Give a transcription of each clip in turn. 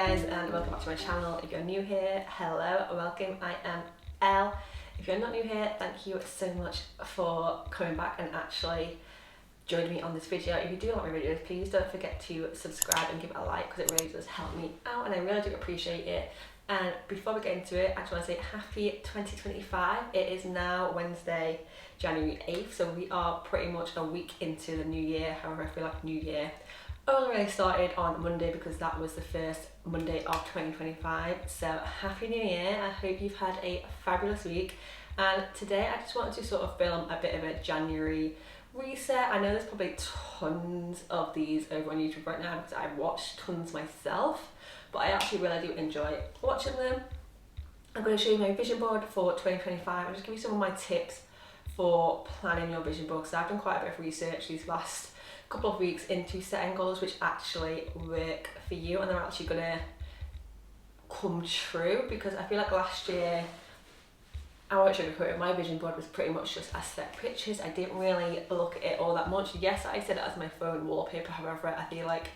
guys, and welcome back to my channel. If you're new here, hello, welcome. I am Elle. If you're not new here, thank you so much for coming back and actually joining me on this video. If you do like my videos, please don't forget to subscribe and give it a like, because it really does help me out and I really do appreciate it. And before we get into it, I just want to say happy 2025. It is now Wednesday, January 8th, so we are pretty much a week into the new year. However, I feel like New Year only really started on Monday because that was the first Monday of 2025. So happy New Year. I hope you've had a fabulous week. And today I just wanted to sort of film a bit of a January reset. I know there's probably tons of these over on YouTube right now because I watch tons myself, but I actually really do enjoy watching them. I'm going to show you my vision board for 2025 and just give you some of my tips for planning your vision board, because I've done quite a bit of research these last couple of weeks into setting goals which actually work for you and they're actually going to come true. Because I feel like last year, I won't sugarcoat it, my vision board was pretty much just I set pictures. I didn't really look at it all that much. Yes, I set it as my phone wallpaper, however I feel like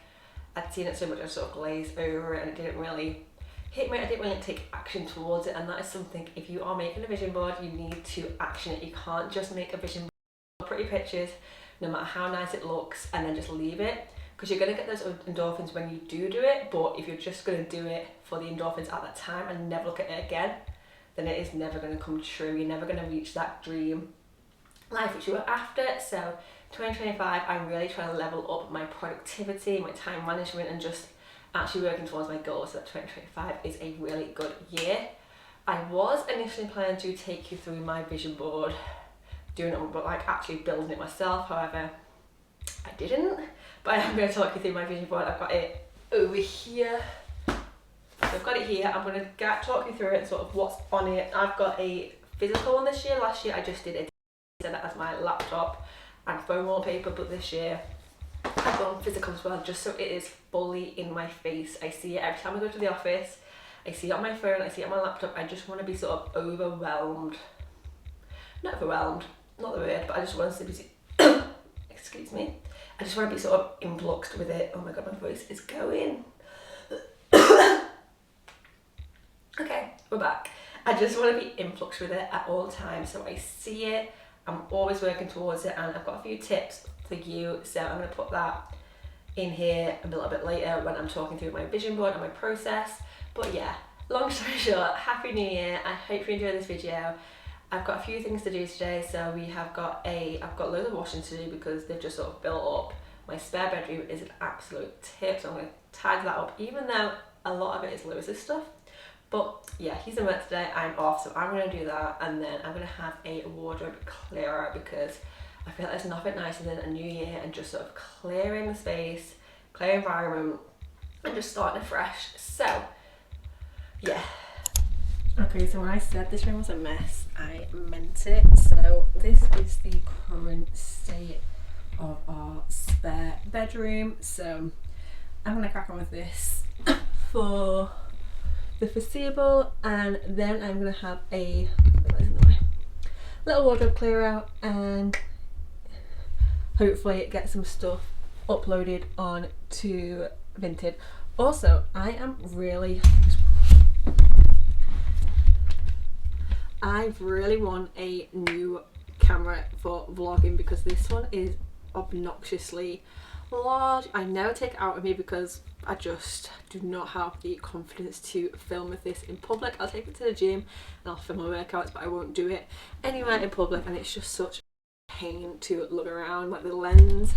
I'd seen it so much I sort of glazed over it and it didn't really hit me. I didn't really take action towards it, and that is something, if you are making a vision board, you need to action it. You can't just make a vision board, pretty pictures, no matter how nice it looks, and then just leave it, because you're going to get those endorphins when you do it. But if you're just going to do it for the endorphins at that time and never look at it again, then it is never going to come true. You're never going to reach that dream life which you were after. So 2025, I'm really trying to level up my productivity, my time management, and just actually working towards my goals, so that 2025 is a really good year. I was initially planning to take you through my vision board, doing it, but like actually building it myself. However, I didn't, but I am going to talk you through my vision board. I've got it over here. So I've got it here. I'm going to talk you through it and sort of what's on it. I've got a physical one this year. Last year I just did that as my laptop and phone wallpaper, but this year I've gone physical as well, just so it is fully in my face. I see it every time I go to the office. I see it on my phone, I see it on my laptop. I just want to be sort of overwhelmed. Not overwhelmed, not the word, but I just want to be, excuse me. I just want to be sort of influxed with it. Oh my god, my voice is going. Okay, we're back. I just want to be influxed with it at all times, so I see it. I'm always working towards it, and I've got a few tips for you, so I'm going to put that in here a little bit later when I'm talking through my vision board and my process. But yeah, long story short, happy new year. I hope you enjoyed this video. I've got a few things to do today. So I've got loads of washing to do because they've just sort of built up. My spare bedroom is an absolute tip, so I'm going to tag that up, even though a lot of it is Lewis's stuff. But yeah, he's in work today, I'm off, so I'm going to do that, and then I'm going to have a wardrobe clear out, because I feel like there's nothing nicer than a new year and just sort of clearing the space, clear environment, and just starting afresh. So yeah. Okay, so when I said this room was a mess, I meant it. So this is the current state of our spare bedroom. So I'm going to crack on with this for the foreseeable, and then I'm going to have a little wardrobe clear out and hopefully get some stuff uploaded on to Vinted. Also, I really want a new camera for vlogging, because this one is obnoxiously large. I never take it out with me because I just do not have the confidence to film with this in public. I'll take it to the gym and I'll film my workouts, but I won't do it anywhere in public, and it's just such a pain to look around. Like the lens,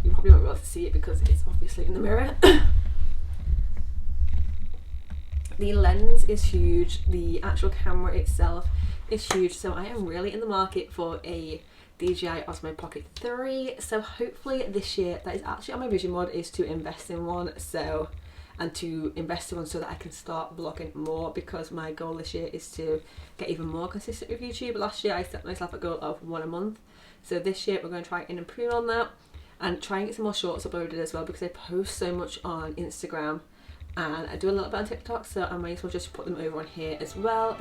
you probably won't be able to see it because it's obviously in the mirror. The lens is huge, the actual camera itself is huge, so I am really in the market for a DJI Osmo Pocket 3. So hopefully this year, that is actually on my vision board, is to invest in one, so that I can start vlogging more, because my goal this year is to get even more consistent with YouTube. Last year I set myself a goal of 1 a month, so this year we're going to try and improve on that and try and get some more shorts uploaded as well, because I post so much on Instagram and I do a little bit on TikTok, so I might as well just put them over on here as well.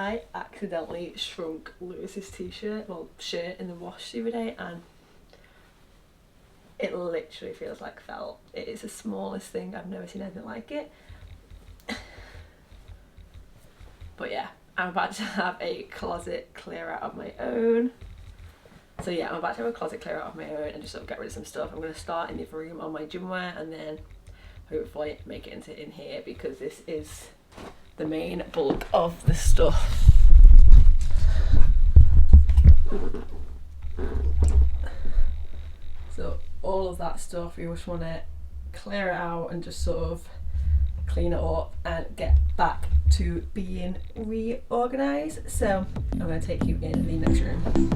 I accidentally shrunk Lewis's t-shirt, well, shirt in the wash the other day, and it literally feels like felt. It is the smallest thing, I've never seen anything like it. But yeah, I'm about to have a closet clear out of my own. So yeah, I'm about to have a closet clear out of my own and just sort of get rid of some stuff. I'm going to start in the other room on my gym wear and then hopefully make it into in here, because this is the main bulk of the stuff. So all of that stuff, you just want to clear it out and just sort of clean it up and get back to being reorganised. So I'm going to take you in the next room.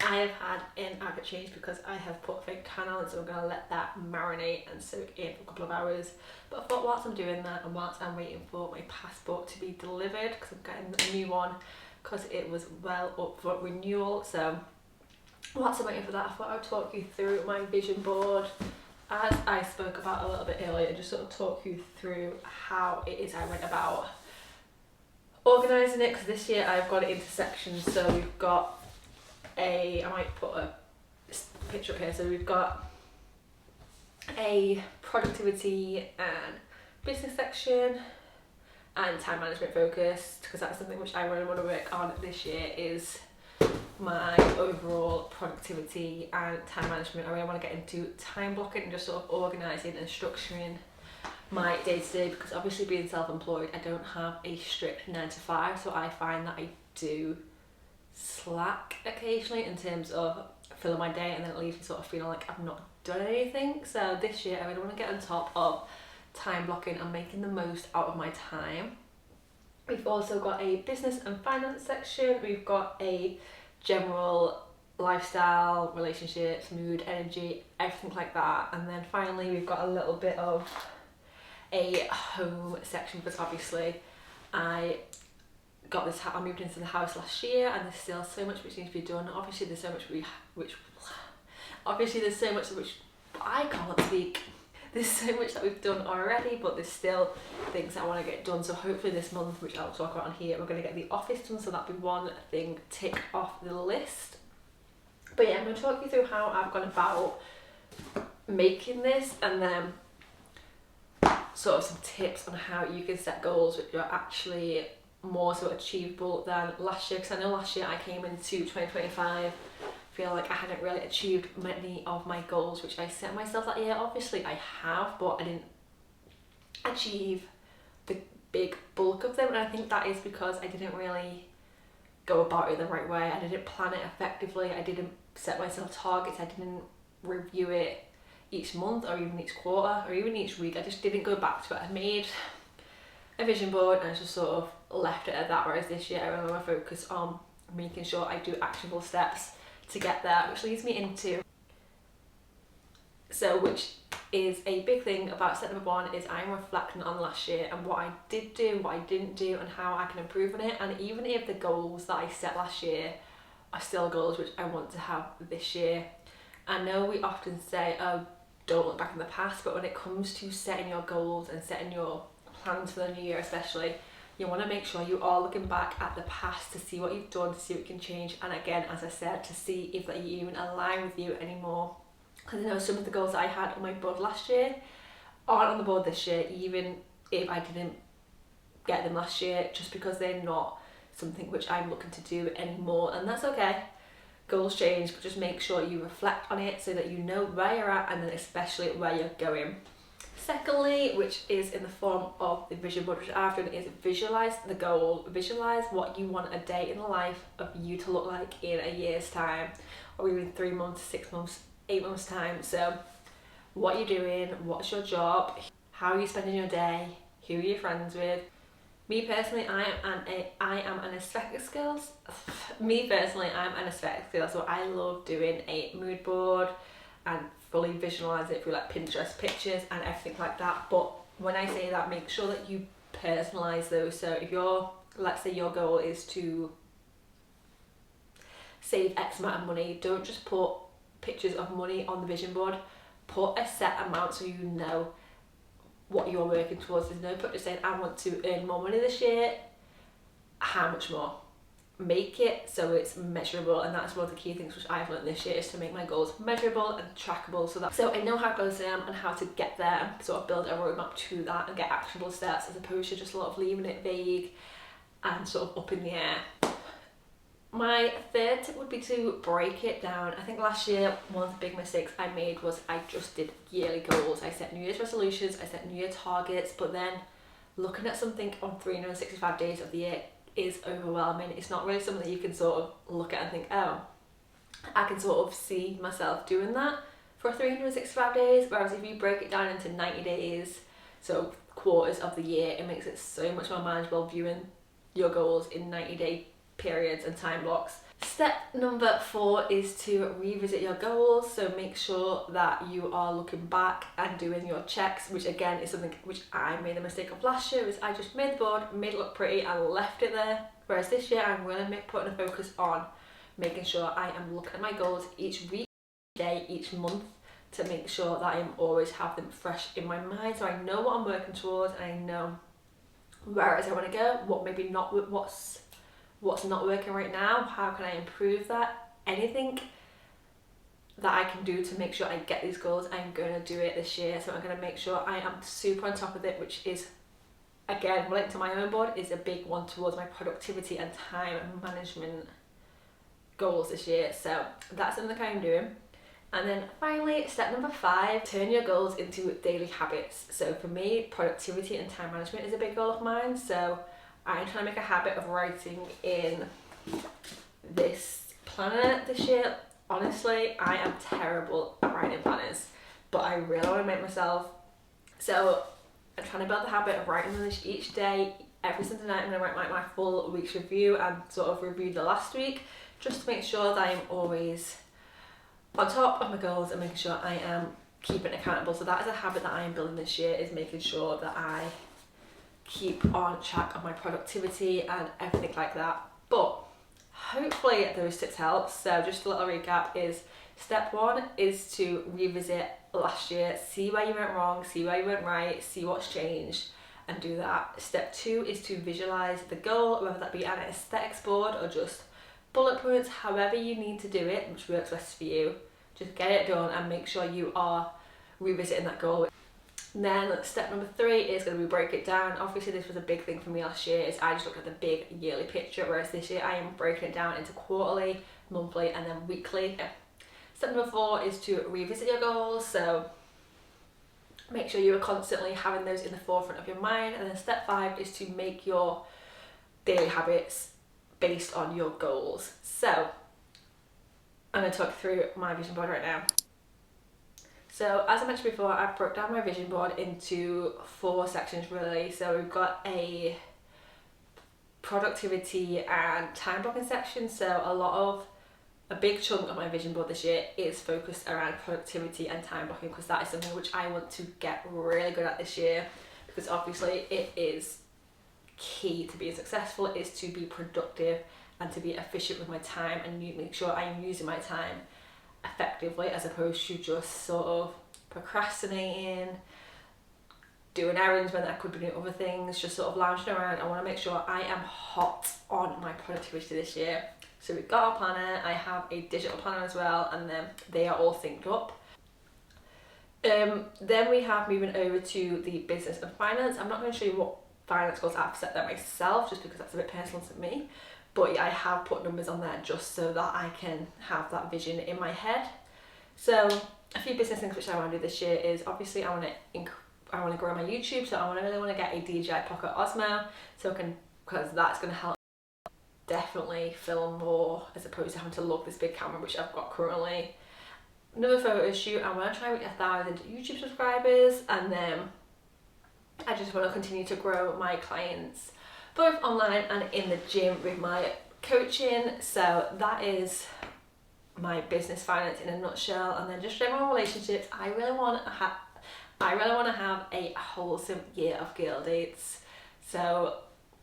I have had an outfit change because I have put fake tan on, so I'm going to let that marinate and soak in for a couple of hours. But I thought whilst I'm doing that and whilst I'm waiting for my passport to be delivered, because I'm getting a new one because it was well up for renewal, so whilst I'm waiting for that, I thought I'd talk you through my vision board as I spoke about a little bit earlier, just sort of talk you through how it is I went about organising it, because this year I've got it into sections. So we've got I might put a picture up here. So we've got a productivity and business section and time management focused, because that's something which I really want to work on this year, is my overall productivity and time management. I really want to get into time blocking and just sort of organising and structuring my day-to-day, because obviously being self-employed, I don't have a strict 9 to 5, so I find that I do slack occasionally in terms of filling my day, and then it leaves me sort of feeling like I've not done anything. So this year I really want to get on top of time blocking and making the most out of my time. We've also got a business and finance section. We've got a general lifestyle, relationships, mood, energy, everything like that. And then finally we've got a little bit of a home section, because obviously I moved into the house last year and there's still so much which needs to be done. Obviously there's so much which I can't speak. There's so much that we've done already, but there's still things that I want to get done. So hopefully this month, which I'll talk about on here, we're going to get the office done, so that'll be one thing ticked off the list. But yeah, I'm going to talk you through how I've gone about making this, and then sort of some tips on how you can set goals which are actually more so achievable than last year, because I know last year I came into 2025 feel like I hadn't really achieved many of my goals which I set myself that year. Obviously I have, but I didn't achieve the big bulk of them, and I think that is because I didn't really go about it the right way. I didn't plan it effectively. I didn't set myself targets. I didn't review it each month or even each quarter or even each week. I just didn't go back to it. I made a vision board and I just sort of left it at that, whereas this year I really want to focus on making sure I do actionable steps to get there, which leads me into which is a big thing about step number 1, is I'm reflecting on last year and what I did do, what I didn't do, and how I can improve on it. And even if the goals that I set last year are still goals which I want to have this year, I know we often say, oh, don't look back in the past, but when it comes to setting your goals and setting your plans for the new year especially, you want to make sure you are looking back at the past to see what you've done, to see what you can change, and again, as I said, to see if they even align with you anymore. Because I know some of the goals that I had on my board last year aren't on the board this year, even if I didn't get them last year, just because they're not something which I'm looking to do anymore, and that's okay. Goals change, but just make sure you reflect on it so that you know where you're at, and then especially where you're going. Secondly, which is in the form of the vision board, which I've done, is visualize the goal. Visualize what you want a day in the life of you to look like in a year's time, or even 3 months, 6 months, 8 months time. So what you're doing, what's your job, how are you spending your day, who are your friends with. Me personally, I am an aesthetic skills. I'm an aesthetic skills, so I love doing a mood board and fully visualize it through like Pinterest pictures and everything like that. But when I say that, make sure that you personalize those. So if let's say your goal is to save X amount of money, don't just put pictures of money on the vision board. Put a set amount so you know what you're working towards. There's no point just saying, I want to earn more money this year. How much more? Make it so it's measurable, and that's one of the key things which I've learned this year, is to make my goals measurable and trackable, so I know how close I am and how to get there, and sort of build a roadmap to that and get actionable steps, as opposed to just sort of leaving it vague and sort of up in the air. My third tip would be to break it down. I think last year one of the big mistakes I made was I just did yearly goals. I set New Year's resolutions, I set New Year targets, but then looking at something on 365 days of the year is overwhelming. It's not really something that you can sort of look at and think, oh, I can sort of see myself doing that for 365 days, whereas if you break it down into 90 days, so quarters of the year, it makes it so much more manageable viewing your goals in 90-day periods and time blocks. Step number 4 is to revisit your goals. So make sure that you are looking back and doing your checks, which again is something which I made a mistake of last year, is I just made the board, made it look pretty and left it there. Whereas this year I'm really putting a focus on making sure I am looking at my goals each week, each day, each month, to make sure that I always have them fresh in my mind, so I know what I'm working towards and I know where it is I want to go, what's not working right now, how can I improve that. Anything that I can do to make sure I get these goals, I'm going to do it this year. So I'm going to make sure I am super on top of it, which is, again, linked to my own board, is a big one towards my productivity and time management goals this year. So that's something I'm doing. And then finally, step number 5, turn your goals into daily habits. So for me, productivity and time management is a big goal of mine. So I'm trying to make a habit of writing in this planner this year. Honestly, I am terrible at writing planners, but I really want to make myself. So I'm trying to build the habit of writing them each day. Every Sunday night I'm going to write my full week's review and sort of review the last week, just to make sure that I'm always on top of my goals and making sure I am keeping accountable. So that is a habit that I am building this year, is making sure that I keep on track of my productivity and everything like that. But hopefully those tips help. So just a little recap is, step 1 is to revisit last year, see where you went wrong, see where you went right, see what's changed, and do that. Step 2 is to visualize the goal, whether that be an aesthetics board or just bullet points, however you need to do it, which works best for you. Just get it done and make sure you are revisiting that goal. And then step number 3 is going to be break it down. Obviously this was a big thing for me last year, is I just looked at the big yearly picture, whereas this year I am breaking it down into quarterly, monthly and then weekly. Step number 4 is to revisit your goals, so make sure you are constantly having those in the forefront of your mind. And then step 5 is to make your daily habits based on your goals. So I'm going to talk through my vision board right now. So as I mentioned before, I broke down my vision board into 4 sections really. So we've got a productivity and time blocking section. So a big chunk of my vision board this year is focused around productivity and time blocking, because that is something which I want to get really good at this year, because obviously it is key to being successful, is to be productive and to be efficient with my time and make sure I am using my time effectively, as opposed to just sort of procrastinating, doing errands when I could be doing other things, just sort of lounging around. I want to make sure I am hot on my productivity this year. So we've got our planner, I have a digital planner as well, and then they are all synced up. Then we have moving over to the business and finance. I'm not going to show you what finance goals I've set there myself, just because that's a bit personal to me. But yeah, I have put numbers on there just so that I can have that vision in my head. So a few business things which I want to do this year is, obviously I want to grow my YouTube, so I really want to get a DJI Pocket Osmo, so I can, because that's going to help definitely film more as opposed to having to lug this big camera which I've got currently. Another photo shoot, I want to try and get 1,000 YouTube subscribers, and then I just want to continue to grow my clients both online and in the gym with my coaching. So that is my business finance in a nutshell. And then just general relationships, I really want to have a wholesome year of girl dates. So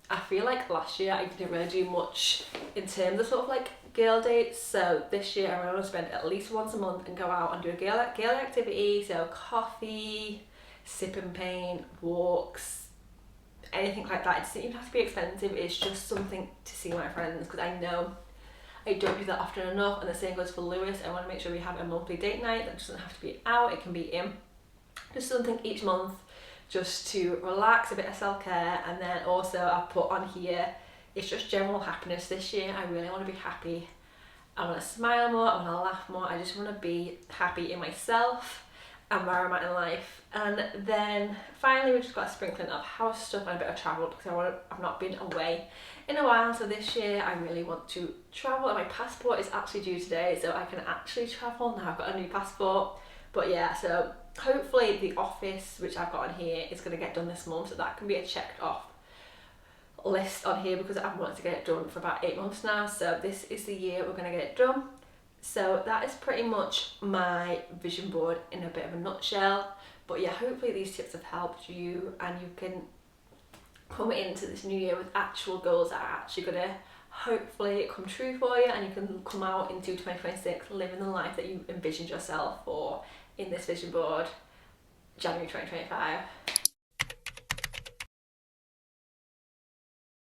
I feel like last year I didn't really do much in terms of sort of like girl dates. So this year I really want to spend at least once a month and go out and do a girl activity. So coffee, sipping paint, walks, anything like that. It doesn't even have to be expensive, it's just something to see my friends, because I know I don't do that often enough. And the same goes for Lewis. I want to make sure we have a monthly date night that doesn't have to be out, it can be in, just something each month just to relax, a bit of self-care. And then also I've put on here, it's just general happiness this year. I really want to be happy, I want to smile more, I want to laugh more, I just want to be happy in myself and where I'm at in life. And then finally we've just got a sprinkling of house stuff and a bit of travel, because I've not been away in a while. So this year I really want to travel, and my passport is actually due today, so I can actually travel now. I've got a new passport. But yeah, so hopefully the office which I've got on here is going to get done this month, so that can be a checked off list on here, because I've wanted to get it done for about 8 months now. So this is the year we're going to get it done. So that is pretty much my vision board in a bit of a nutshell. But yeah, hopefully these tips have helped you, and you can come into this new year with actual goals that are actually going to hopefully come true for you, and you can come out into 2026 living the life that you envisioned yourself for in this vision board, January 2025.